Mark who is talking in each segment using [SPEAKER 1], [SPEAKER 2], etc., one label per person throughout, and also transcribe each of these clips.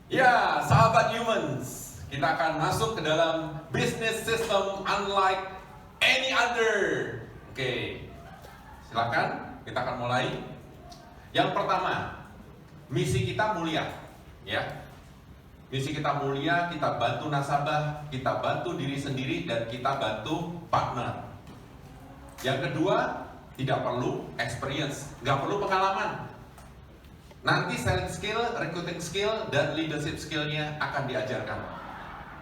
[SPEAKER 1] Ya, sahabat humans, kita akan masuk ke dalam business system unlike any other. Oke, silakan kita akan mulai. Yang pertama, misi kita mulia, ya. Misi kita mulia, kita bantu nasabah, kita bantu diri sendiri, dan kita bantu partner. Yang kedua, tidak perlu experience, nggak perlu pengalaman. Nanti selling skill, recruiting skill, dan leadership skillnya akan diajarkan.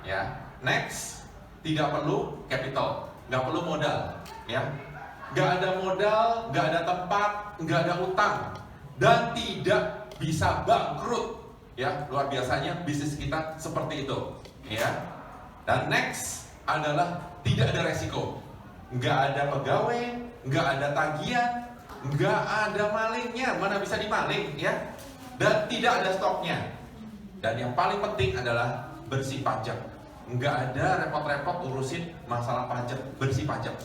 [SPEAKER 1] Ya, next, tidak perlu capital, nggak perlu modal. Ya, nggak ada modal, nggak ada tempat, nggak ada utang, dan tidak bisa bangkrut. Ya, luar biasanya bisnis kita seperti itu. Ya, dan next adalah tidak ada resiko, nggak ada pegawai, nggak ada tagihan, nggak ada malingnya, mana bisa dimaling, ya, dan tidak ada stoknya. Dan yang paling penting adalah bersih pajak, nggak ada repot-repot urusin masalah pajak, bersih pajak.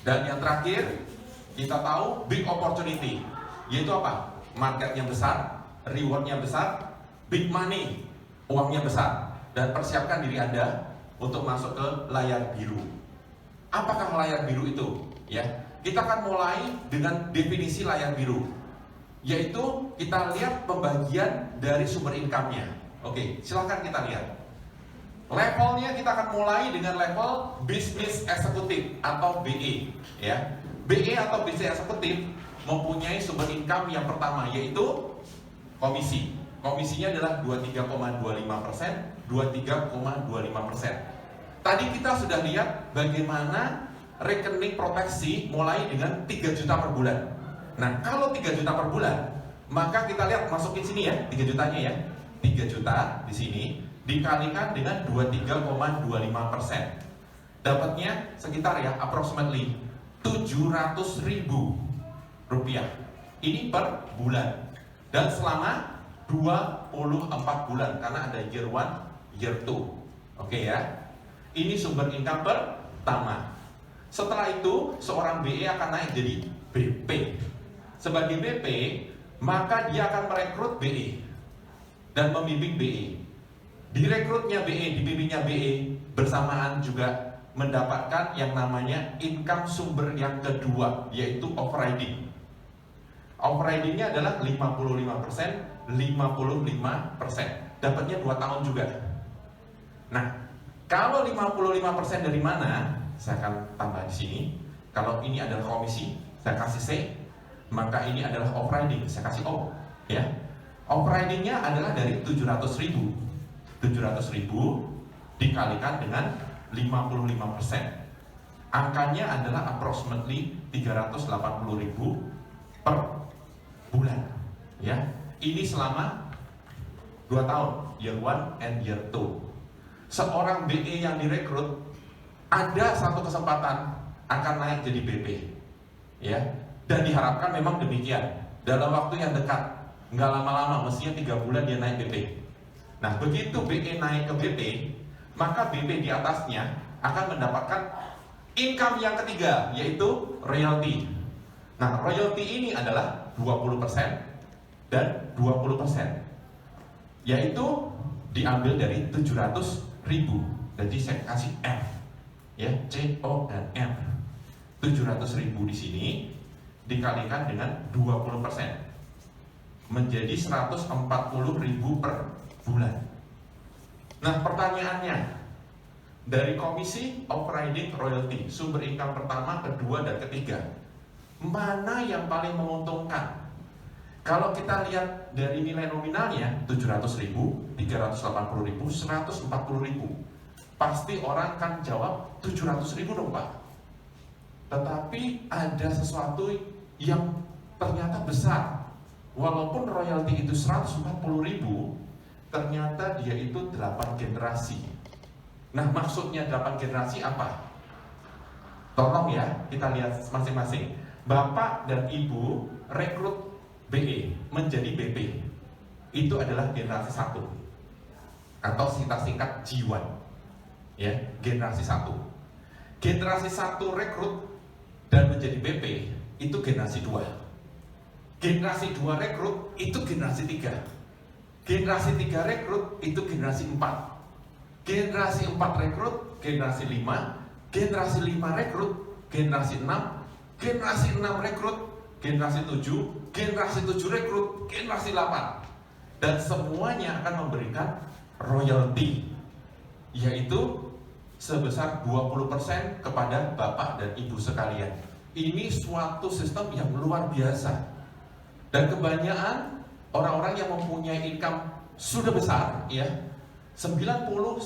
[SPEAKER 1] Dan yang terakhir, kita tahu big opportunity, yaitu apa? Marketnya besar, rewardnya besar, big money, uangnya besar. Dan persiapkan diri Anda untuk masuk ke layar biru. Apakah layar biru itu? Ya, kita akan mulai dengan definisi layar biru, yaitu kita lihat pembagian dari sumber income-nya. Oke, silahkan kita lihat. Levelnya kita akan mulai dengan level Business Executive atau BE. Ya, BE atau Business Executive mempunyai sumber income yang pertama, yaitu komisi. Komisinya adalah 23,25%, 23,25%. Tadi kita sudah lihat bagaimana rekening proteksi mulai dengan 3 juta per bulan. Nah, kalau 3 juta per bulan, maka kita lihat masukin sini ya, 3 jutanya ya. 3 juta di sini dikalikan dengan 23,25%. Dapatnya sekitar ya approximately 700.000 rupiah. Ini per bulan. Dan selama 24 bulan, karena ada year 1, year 2. Oke ya. Ini sumber income pertama. Setelah itu, seorang BE akan naik jadi BP. Sebagai BP, maka dia akan merekrut BE dan membimbing BE. Direkrutnya BE, dibimbingnya BE, bersamaan juga mendapatkan yang namanya income sumber yang kedua, yaitu overriding. Overridingnya adalah 55%, 55%. Dapatnya 2 tahun juga. Nah, kalau 55% dari mana? Saya akan tambah di sini. Kalau ini adalah komisi, saya kasih C. Maka ini adalah overriding, saya kasih O. Ya, overridingnya adalah dari 700.000. 700.000 dikalikan dengan 55%. Angkanya adalah approximately 380.000 per bulan. Ya, ini selama 2 tahun, year 1 and year 2. Seorang BE yang direkrut ada satu kesempatan akan naik jadi BP, ya, dan diharapkan memang demikian dalam waktu yang dekat, nggak lama-lama, mestinya 3 bulan dia naik BP. Nah, begitu BE naik ke BP, maka BP di atasnya akan mendapatkan income yang ketiga, yaitu royalty. Nah, royalty ini adalah 20% dan 20%, yaitu diambil dari 700.000. Jadi saya kasih F, ya, CO dan M. 700.000 di sini dikalikan dengan 20%, menjadi 140.000 per bulan. Nah, pertanyaannya, dari komisi, overriding, royalty, sumber income pertama, kedua, dan ketiga, mana yang paling menguntungkan? Kalau kita lihat dari nilai nominalnya 700.000, 380.000, 140.000, pasti orang kan jawab 700.000 dong Pak. Tetapi ada sesuatu yang ternyata besar. Walaupun royalti itu 140.000, ternyata dia itu 8 generasi. Nah, maksudnya 8 generasi apa? Tolong ya, kita lihat masing-masing. Bapak dan Ibu rekrut BE menjadi BP. Itu adalah generasi 1, atau kita singkat G1. Ya, generasi 1. Generasi 1 rekrut dan menjadi BP itu generasi 2. Generasi 2 rekrut itu generasi 3. Generasi 3 rekrut itu generasi 4. Generasi 4 rekrut, generasi 5. Generasi 5 rekrut, generasi 6. Generasi 6 rekrut, generasi 7. Generasi 7 rekrut, generasi 8. Dan semuanya akan memberikan royalti, yaitu sebesar 20% kepada Bapak dan Ibu sekalian. Ini suatu sistem yang luar biasa. Dan kebanyakan orang-orang yang mempunyai income sudah besar, ya, 90-95%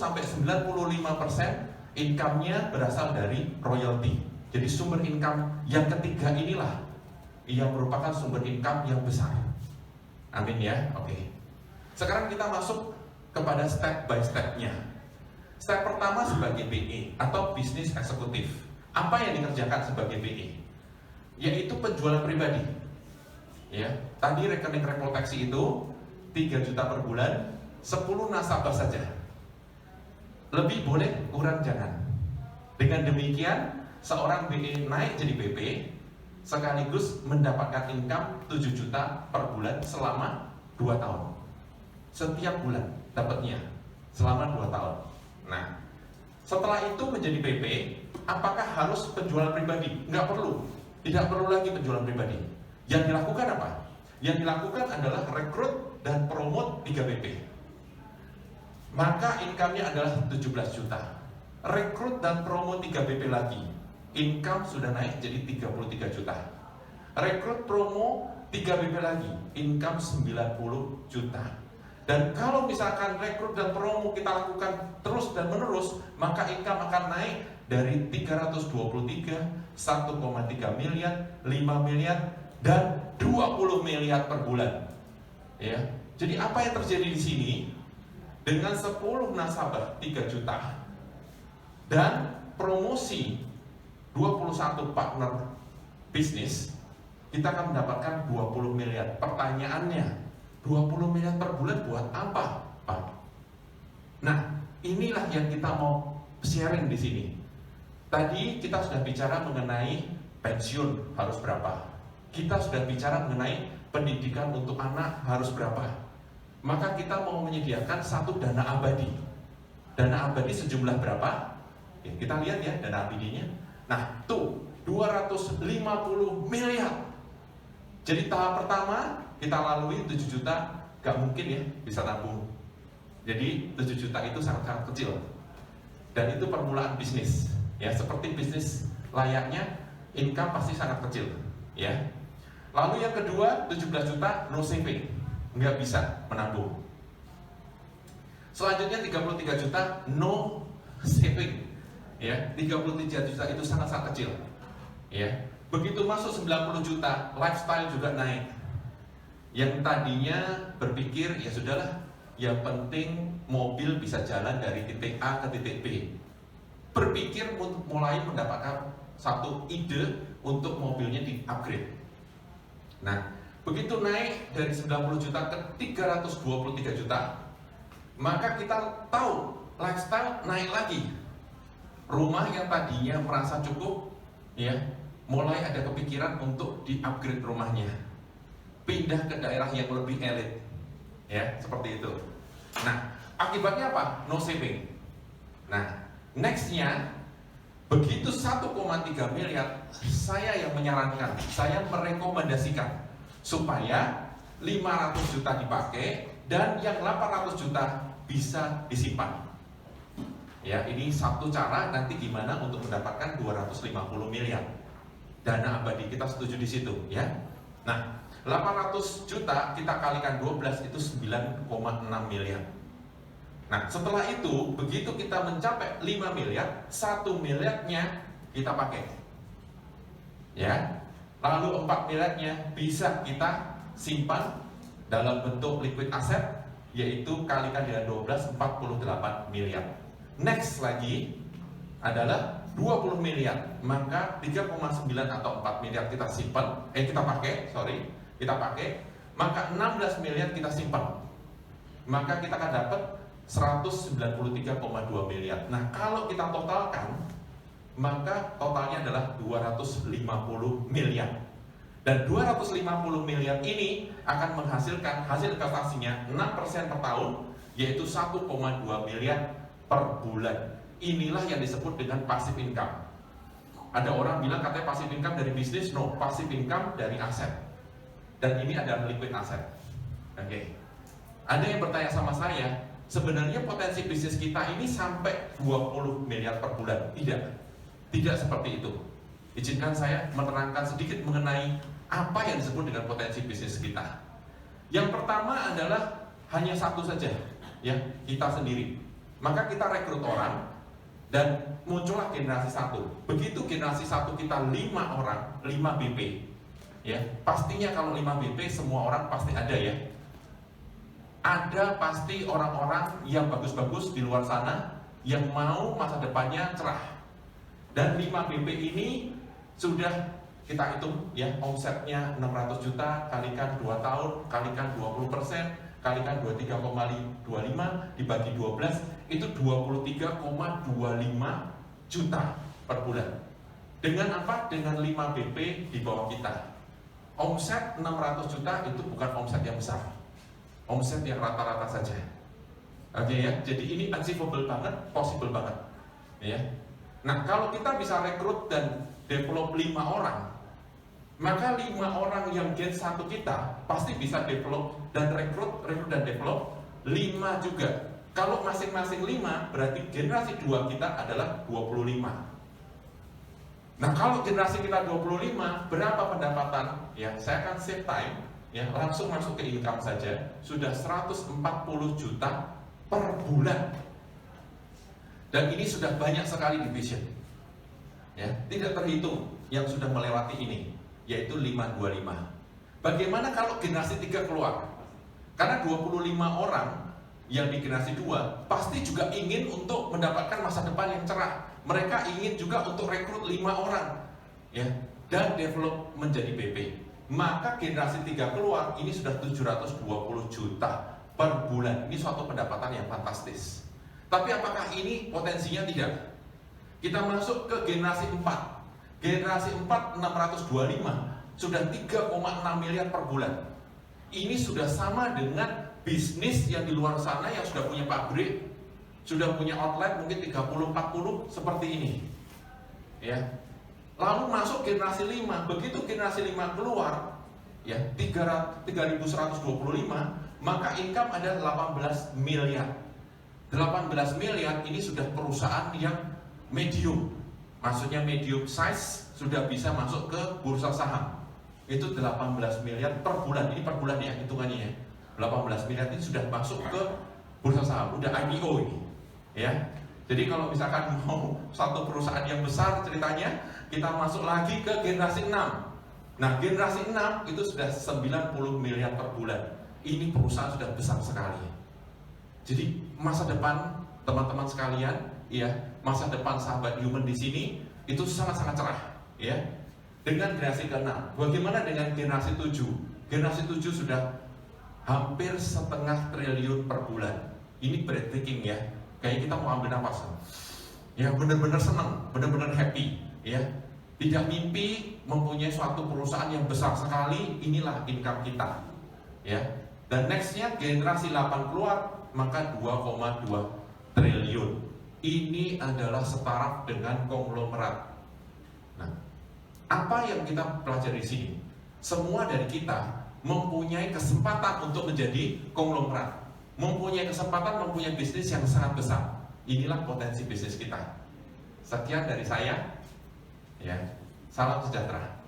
[SPEAKER 1] income-nya berasal dari royalti. Jadi sumber income yang ketiga inilah yang merupakan sumber income yang besar. Amin ya, oke. Sekarang kita masuk kepada step by step-nya. Step pertama sebagai BE atau bisnis eksekutif. Apa yang dikerjakan sebagai BE? Yaitu penjualan pribadi. Ya, tadi rekening Reproteksi itu 3 juta per bulan, 10 nasabah saja. Lebih boleh, kurang jangan. Dengan demikian, seorang BE naik jadi BP, sekaligus mendapatkan income 7 juta per bulan selama 2 tahun. Setiap bulan dapatnya selama 2 tahun. Nah, setelah itu menjadi BP, apakah harus penjualan pribadi? Nggak perlu. Tidak perlu lagi penjualan pribadi. Yang dilakukan apa? Yang dilakukan adalah rekrut dan promote 3 BP. Maka income-nya adalah 17 juta. Rekrut dan promote 3 BP lagi. Income sudah naik jadi 33 juta. Rekrut promo 3 BP lagi. Income 90 juta. Dan kalau misalkan rekrut dan promo kita lakukan terus dan menerus, maka income akan naik dari 323, 1,3 miliar, 5 miliar, dan 20 miliar per bulan. Ya. Jadi apa yang terjadi di sini? Dengan 10 nasabah 3 juta dan promosi 21 partner bisnis, kita akan mendapatkan 20 miliar. Pertanyaannya, 20 miliar per bulan buat apa, Pak? Nah, inilah yang kita mau sharing di sini. Tadi kita sudah bicara mengenai pensiun harus berapa. Kita sudah bicara mengenai pendidikan untuk anak harus berapa. Maka kita mau menyediakan satu dana abadi. Dana abadi sejumlah berapa? Ya, kita lihat ya dana abadinya. Nah, tuh 250 miliar. Jadi tahap pertama kita lalui 7 juta, gak mungkin ya bisa tabung. Jadi 7 juta itu sangat-sangat kecil. Dan itu permulaan bisnis. Ya, seperti bisnis layaknya, income pasti sangat kecil. Ya. Lalu yang kedua, 17 juta no saving, nggak bisa menabung. Selanjutnya 33 juta no saving. Ya, 33 juta itu sangat-sangat kecil. Ya. Begitu masuk 90 juta, lifestyle juga naik. Yang tadinya berpikir ya sudahlah, yang penting mobil bisa jalan dari titik A ke titik B. Berpikir mulai mendapatkan satu ide untuk mobilnya di-upgrade. Nah, begitu naik dari 90 juta ke 323 juta, maka kita tahu lifestyle naik lagi. Rumah yang tadinya merasa cukup, ya, mulai ada kepikiran untuk di-upgrade rumahnya. Pindah ke daerah yang lebih elit, ya, seperti itu. Nah, akibatnya apa? No saving. Nah, nextnya, begitu 1,3 miliar, saya yang menyarankan, saya merekomendasikan supaya 500 juta dipakai dan yang 800 juta bisa disimpan. Ya, ini satu cara nanti gimana untuk mendapatkan 250 miliar. Dana abadi kita setuju di situ, ya. Nah, 800 juta kita kalikan 12 itu 9,6 miliar. Nah, setelah itu begitu kita mencapai 5 miliar, 1 miliarnya kita pakai. Ya. Lalu 4 miliarnya bisa kita simpan dalam bentuk liquid asset, yaitu kalikan dengan 12, 48 miliar. Next lagi adalah 20 miliar, maka 3,9 atau 4 miliar kita simpan, kita pakai, maka 16 miliar kita simpan, maka kita akan dapat 193,2 miliar. Nah, kalau kita totalkan, maka totalnya adalah 250 miliar. Dan 250 miliar ini akan menghasilkan hasil investasinya 6% per tahun, yaitu 1,2 miliar per bulan. Inilah yang disebut dengan passive income. Ada orang bilang katanya passive income dari bisnis, no, passive income dari aset. Dan ini adalah liquid asset. Oke. Ada yang bertanya sama saya, sebenarnya potensi bisnis kita ini sampai 20 miliar per bulan? Tidak seperti itu. Izinkan saya menerangkan sedikit mengenai apa yang disebut dengan potensi bisnis kita. Yang pertama adalah hanya satu saja, ya, kita sendiri. Maka kita rekrut orang dan muncullah generasi 1. Begitu generasi 1 kita 5 orang, 5 BP. Ya, pastinya kalau 5 BP semua orang pasti ada ya. Ada pasti orang-orang yang bagus-bagus di luar sana yang mau masa depannya cerah. Dan 5 BP ini sudah kita hitung ya, omsetnya 600 juta kalikan 2 tahun, kalikan 20%, kalikan 23,25 dibagi 12, itu 23,25 juta per bulan. Dengan apa? Dengan 5 BP di bawah kita. Omset 600 juta itu bukan omset yang besar, omset yang rata-rata saja. Oke ya, jadi ini achievable banget, possible banget ya. Nah, kalau kita bisa rekrut dan develop 5 orang, maka 5 orang yang gen 1 kita pasti bisa develop dan rekrut dan develop 5 juga. Kalau masing-masing 5, berarti generasi 2 kita adalah 25. Nah, kalau generasi kita 25, berapa pendapatan? Ya, saya akan save time, ya, langsung masuk ke income saja, sudah 140 juta per bulan. Dan ini sudah banyak sekali division. Ya, tidak terhitung yang sudah melewati ini, yaitu 525. Bagaimana kalau generasi 3 keluar? Karena 25 orang yang di generasi 2 pasti juga ingin untuk mendapatkan masa depan yang cerah. Mereka ingin juga untuk rekrut 5 orang ya, dan develop menjadi BP. Maka generasi 3 keluar, ini sudah 720 juta per bulan. Ini suatu pendapatan yang fantastis. Tapi apakah ini potensinya? Tidak. Kita masuk ke generasi 4. Generasi 4 625 sudah 3,6 miliar per bulan. Ini sudah sama dengan bisnis yang di luar sana yang sudah punya pabrik, sudah punya outlet mungkin 30-40 seperti ini. Ya. Lalu masuk generasi 5. Begitu generasi 5 keluar, ya, 3.125, maka income ada 18 miliar. 18 miliar ini sudah perusahaan yang medium. Maksudnya medium size, sudah bisa masuk ke bursa saham. Itu 18 miliar per bulan. Ini per bulan ya hitungannya ya. 18 miliar ini sudah masuk ke bursa saham, udah IPO ini. Ya. Jadi kalau misalkan mau satu perusahaan yang besar ceritanya, kita masuk lagi ke generasi 6. Nah, generasi 6 itu sudah 90 miliar per bulan. Ini perusahaan sudah besar sekali. Jadi masa depan teman-teman sekalian, ya, masa depan sahabat human di sini itu sangat-sangat cerah, ya. Dengan generasi ke-6. Bagaimana dengan generasi 7? Generasi 7 sudah hampir 1,5 triliun per bulan. Ini breathtaking ya. Kayak kita mau ambil nafas. Ya, benar-benar senang, benar-benar happy, ya. Tidak mimpi mempunyai suatu perusahaan yang besar sekali, inilah income kita. Ya. Dan nextnya generasi 8 keluar, maka 2,2 triliun. Ini adalah setara dengan konglomerat. Nah, apa yang kita pelajari di sini? Semua dari kita mempunyai kesempatan untuk menjadi konglomerat, mempunyai kesempatan mempunyai bisnis yang sangat besar. Inilah potensi bisnis kita. Sekian dari saya. Ya, salam sejahtera.